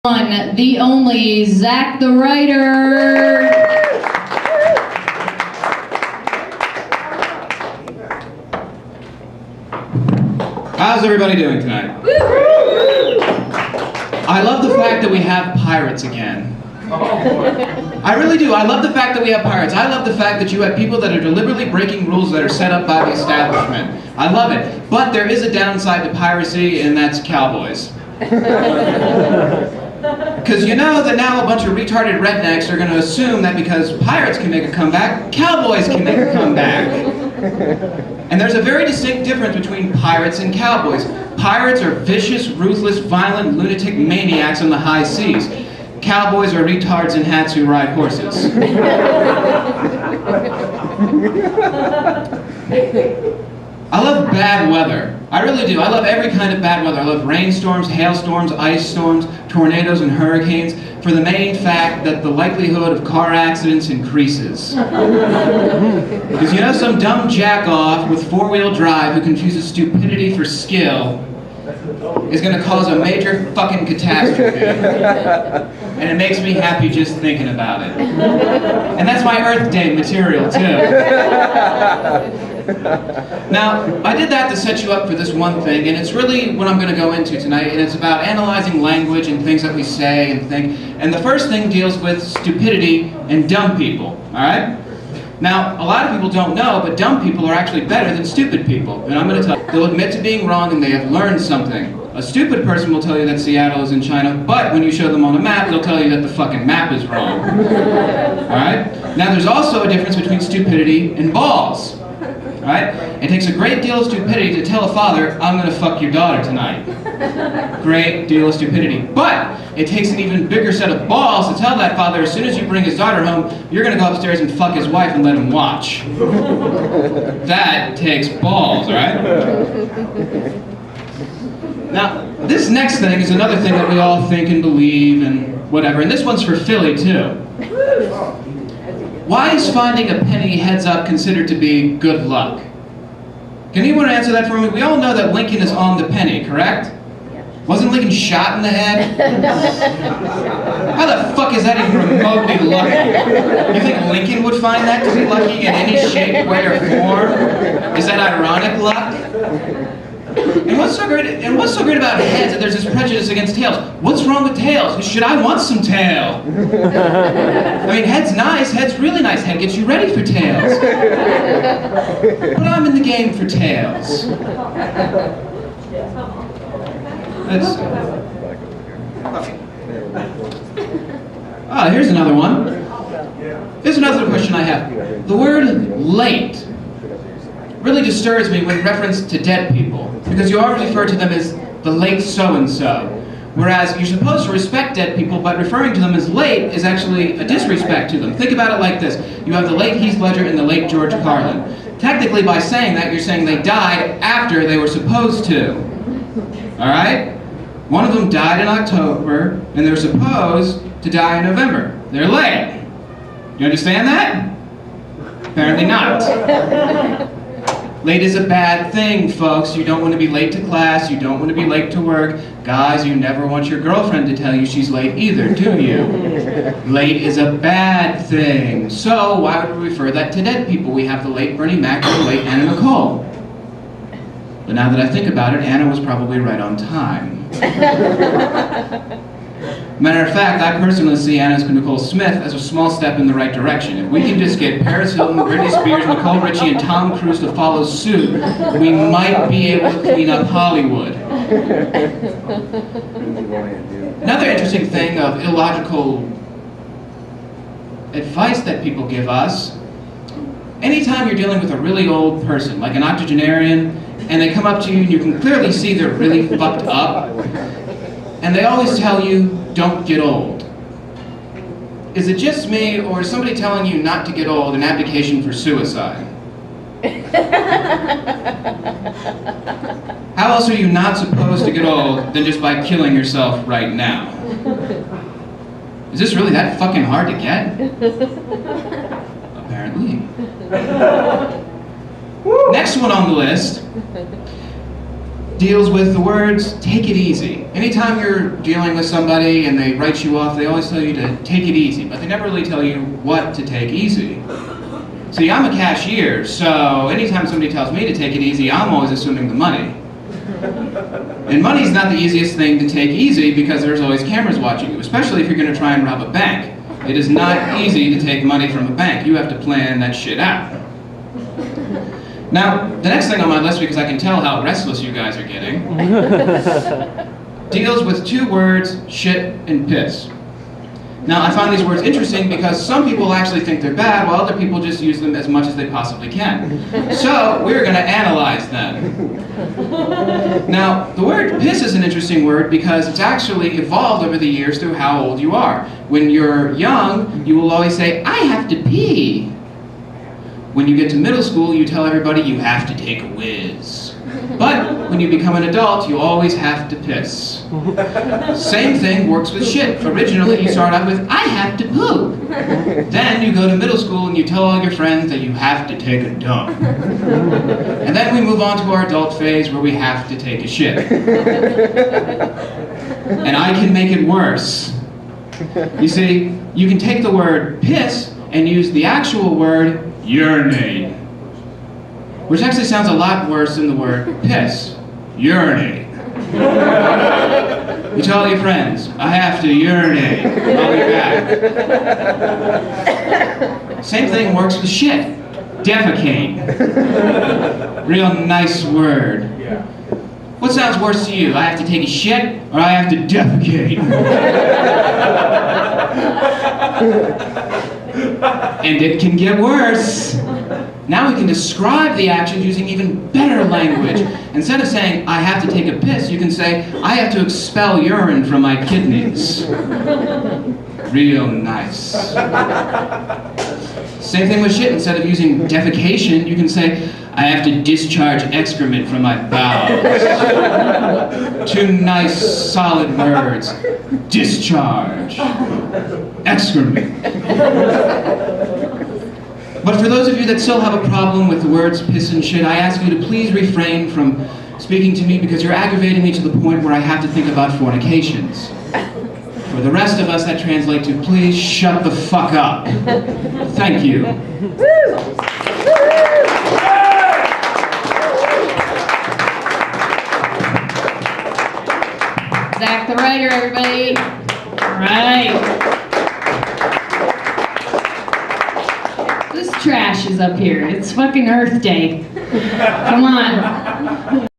One, the only Zach the writer. How's everybody doing tonight? I love the fact that we have pirates again. I really do. I love the fact that we have pirates. I love the fact that you have people that are deliberately breaking rules that are set up by the establishment. I love it. But there is a downside to piracy, and that's cowboys. Because you know that now a bunch of retarded rednecks are going to assume that because pirates can make a comeback, cowboys can make a comeback. And there's a very distinct difference between pirates and cowboys. Pirates are vicious, ruthless, violent, lunatic maniacs on the high seas. Cowboys are retards in hats who ride horses. I love bad weather. I really do. I love every kind of bad weather. I love rainstorms, hailstorms, ice storms, tornadoes, and hurricanes for the main fact that the likelihood of car accidents increases. Because you know, some dumb jack-off with four-wheel drive who confuses stupidity for skill is going to cause a major fucking catastrophe. And it makes me happy just thinking about it. And that's my Earth Day material, too. Now, I did that to set you up for this one thing, and it's really what I'm going to go into tonight, and it's about analyzing language and things that we say and think. And the first thing deals with stupidity and dumb people, all right? Now, a lot of people don't know, but dumb people are actually better than stupid people. And I'm going to tell you, they'll admit to being wrong and they have learned something. A stupid person will tell you that Seattle is in China, but when you show them on a map, they'll tell you that the fucking map is wrong. Alright? Now, there's also a difference between stupidity and balls. Alright? It takes a great deal of stupidity to tell a father, I'm going to fuck your daughter tonight. Great deal of stupidity. But it takes an even bigger set of balls to tell that father, as soon as you bring his daughter home, you're going to go upstairs and fuck his wife and let him watch. That takes balls, right? Now, this next thing is another thing that we all think and believe and whatever, and this one's for Philly, too. Why is finding a penny heads up considered to be good luck? Can anyone answer that for me? We all know that Lincoln is on the penny, correct? Wasn't Lincoln shot in the head? How the fuck is that even remotely lucky? You think Lincoln would find that to be lucky in any shape, way, or form? Is that ironic luck? And what's so great about heads that there's this prejudice against tails? What's wrong with tails? Should I want some tail? I mean, head's nice, head's really nice. Head gets you ready for tails. But I'm in the game for tails. Let's see. Ah, here's another one. Here's another question I have. The word late really disturbs me with reference to dead people, because you always refer to them as the late so-and-so, whereas you're supposed to respect dead people, but referring to them as late is actually a disrespect to them. Think about it like this. You have the late Heath Ledger and the late George Carlin. Technically, by saying that, you're saying they died after they were supposed to. Alright? One of them died in October, and they're supposed to die in November. They're late. You understand that? Apparently not. Late is a bad thing, folks. You don't want to be late to class. You don't want to be late to work. Guys, you never want your girlfriend to tell you she's late either, do you? Late is a bad thing. So why would we refer that to dead people? We have the late Bernie Mac and the late Anna Nicole. But now that I think about it, Anna was probably right on time. Matter of fact, I personally see Anna Nicole Smith as a small step in the right direction. If we can just get Paris Hilton, Britney Spears, Nicole Richie, and Tom Cruise to follow suit, we might be able to clean up Hollywood. Another interesting thing of illogical advice that people give us, anytime you're dealing with a really old person, like an octogenarian, and they come up to you and you can clearly see they're really fucked up, and they always tell you, don't get old. Is it just me, or is somebody telling you not to get old an abdication for suicide? How else are you not supposed to get old than just by killing yourself right now? Is this really that fucking hard to get? Apparently. Next one on the list. deals with the words, take it easy. Anytime you're dealing with somebody and they write you off, they always tell you to take it easy, but they never really tell you what to take easy. See, I'm a cashier, so anytime somebody tells me to take it easy, I'm always assuming the money. And money's not the easiest thing to take easy because there's always cameras watching you, especially if you're going to try and rob a bank. It is not easy to take money from a bank. You have to plan that shit out. Now, the next thing on my list, because I can tell how restless you guys are getting, deals with two words, shit and piss. Now, I find these words interesting because some people actually think they're bad, while other people just use them as much as they possibly can. So, we're going to analyze them. Now, the word piss is an interesting word because it's actually evolved over the years through how old you are. When you're young, you will always say, I have to pee. When you get to middle school, you tell everybody you have to take a whiz. But when you become an adult, you always have to piss. Same thing works with shit. Originally, you start out with, I have to poop. Then you go to middle school and you tell all your friends that you have to take a dump. And then we move on to our adult phase where we have to take a shit. And I can make it worse. You see, you can take the word piss and use the actual word urinate, which actually sounds a lot worse than the word piss. Urinate. You tell your friends, I have to urinate. I'll be back. Same thing works with shit. Defecate. Real nice word. What sounds worse to you? I have to take a shit or I have to defecate? And it can get worse. Now we can describe the actions using even better language. Instead of saying, I have to take a piss, you can say, I have to expel urine from my kidneys. Real nice. Same thing with shit. Instead of using defecation, you can say, I have to discharge excrement from my bowels. Two nice, solid words. Discharge. Excrement. But for those of you that still have a problem with the words piss and shit, I ask you to please refrain from speaking to me because you're aggravating me to the point where I have to think about fornications. For the rest of us, that translates to please shut the fuck up. Thank you. Zack the writer, everybody. All right. This trash is up here. It's fucking Earth Day. Come on.